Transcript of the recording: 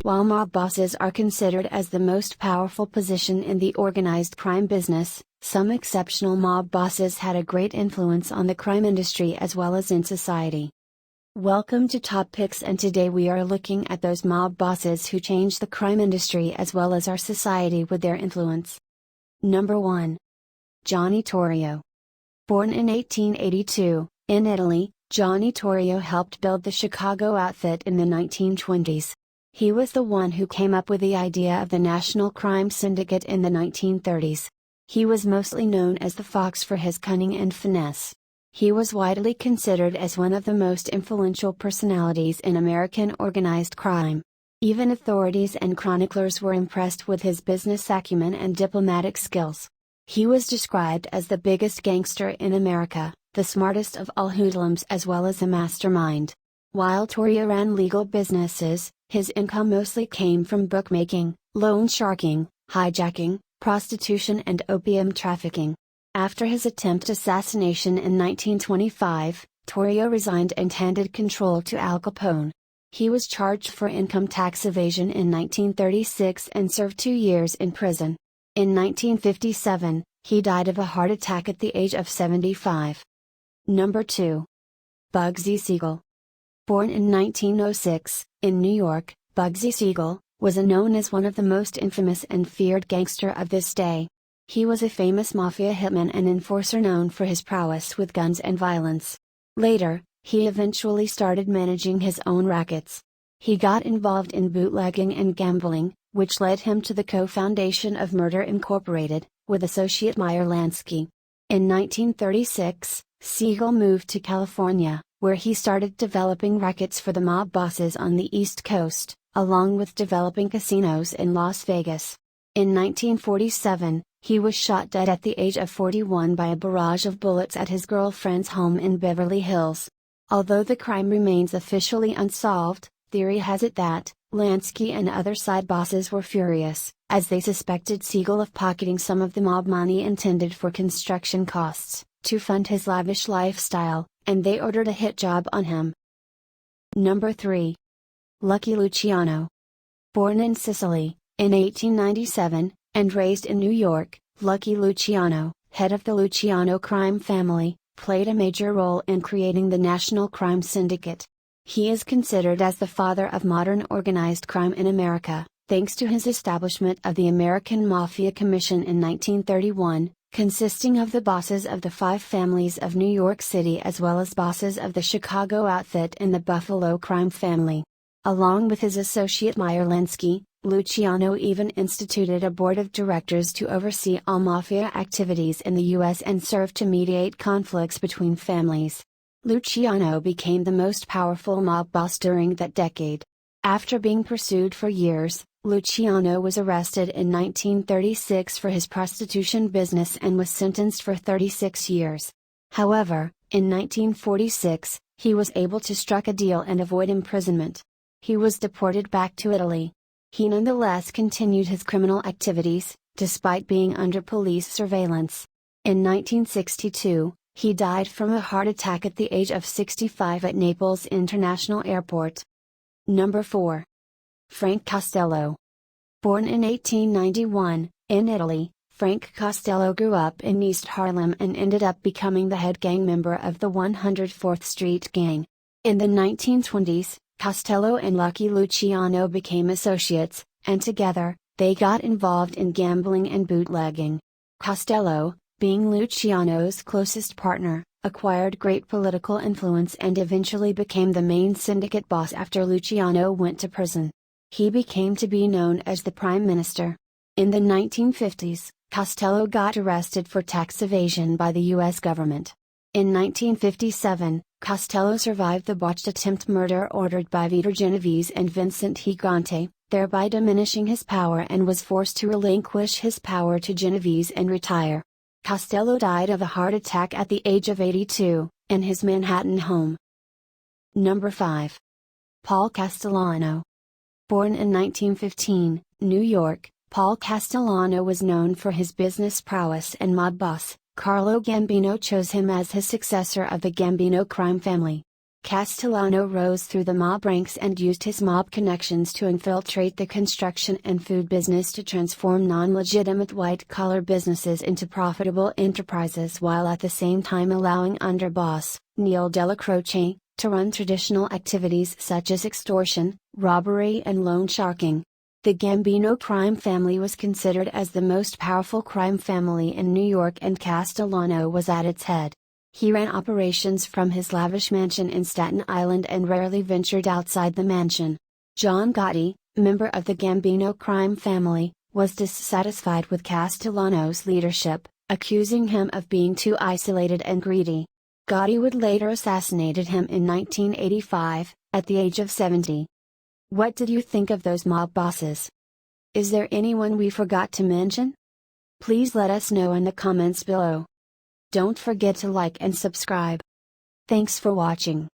While mob bosses are considered as the most powerful position in the organized crime business, some exceptional mob bosses had a great influence on the crime industry as well as in society. Welcome to Top Picks, and today we are looking at those mob bosses who changed the crime industry as well as our society with their influence. Number 1. Johnny Torrio. Born in 1882, in Italy, Johnny Torrio helped build the Chicago outfit in the 1920s. He was the one who came up with the idea of the National Crime Syndicate in the 1930s. He was mostly known as the Fox for his cunning and finesse. He was widely considered as one of the most influential personalities in American organized crime. Even authorities and chroniclers were impressed with his business acumen and diplomatic skills. He was described as the biggest gangster in America, the smartest of all hoodlums as well as a mastermind. While Torrio ran legal businesses, his income mostly came from bookmaking, loan sharking, hijacking, prostitution and opium trafficking. After his attempted assassination in 1925, Torrio resigned and handed control to Al Capone. He was charged for income tax evasion in 1936 and served 2 years in prison. In 1957, he died of a heart attack at the age of 75. Number 2. Bugsy Siegel. Born in 1906, in New York, Bugsy Siegel was known as one of the most infamous and feared gangster of this day. He was a famous Mafia hitman and enforcer known for his prowess with guns and violence. Later, he eventually started managing his own rackets. He got involved in bootlegging and gambling, which led him to the co-foundation of Murder Incorporated, with associate Meyer Lansky. In 1936, Siegel moved to California, where he started developing rackets for the mob bosses on the East Coast, along with developing casinos in Las Vegas. In 1947, he was shot dead at the age of 41 by a barrage of bullets at his girlfriend's home in Beverly Hills. Although the crime remains officially unsolved, theory has it that Lansky and other side bosses were furious, as they suspected Siegel of pocketing some of the mob money intended for construction costs, to fund his lavish lifestyle, and they ordered a hit job on him. Number 3. Lucky Luciano. Born in Sicily, in 1897, and raised in New York, Lucky Luciano, head of the Luciano crime family, played a major role in creating the National Crime Syndicate. He is considered as the father of modern organized crime in America, thanks to his establishment of the American Mafia Commission in 1931, consisting of the bosses of the 5 families of New York City as well as bosses of the Chicago outfit and the Buffalo crime family. Along with his associate Meyer Lansky, Luciano even instituted a board of directors to oversee all Mafia activities in the U.S. and serve to mediate conflicts between families. Luciano became the most powerful mob boss during that decade. After being pursued for years, Luciano was arrested in 1936 for his prostitution business and was sentenced for 36 years. However, in 1946, he was able to strike a deal and avoid imprisonment. He was deported back to Italy. He nonetheless continued his criminal activities, despite being under police surveillance. In 1962, he died from a heart attack at the age of 65 at Naples International Airport. Number 4. Frank Costello. Born in 1891, in Italy, Frank Costello grew up in East Harlem and ended up becoming the head gang member of the 104th Street Gang. In the 1920s, Costello and Lucky Luciano became associates, and together, they got involved in gambling and bootlegging. Costello, being Luciano's closest partner, acquired great political influence and eventually became the main syndicate boss after Luciano went to prison. He became to be known as the Prime Minister. In the 1950s, Costello got arrested for tax evasion by the U.S. government. In 1957, Costello survived the botched attempt murder ordered by Vito Genovese and Vincent Gigante, thereby diminishing his power, and was forced to relinquish his power to Genovese and retire. Costello died of a heart attack at the age of 82, in his Manhattan home. Number 5. Paul Castellano. Born in 1915, New York, Paul Castellano was known for his business prowess, and mob boss, Carlo Gambino chose him as his successor of the Gambino crime family. Castellano rose through the mob ranks and used his mob connections to infiltrate the construction and food business to transform non-legitimate white-collar businesses into profitable enterprises while at the same time allowing underboss, Neil Della Croce, to run traditional activities such as extortion, robbery and loan sharking. The Gambino crime family was considered as the most powerful crime family in New York and Castellano was at its head. He ran operations from his lavish mansion in Staten Island and rarely ventured outside the mansion. John Gotti, member of the Gambino crime family, was dissatisfied with Castellano's leadership, accusing him of being too isolated and greedy. Gotti would later assassinate him in 1985, at the age of 70. What did you think of those mob bosses? Is there anyone we forgot to mention? Please let us know in the comments below. Don't forget to like and subscribe. Thanks for watching.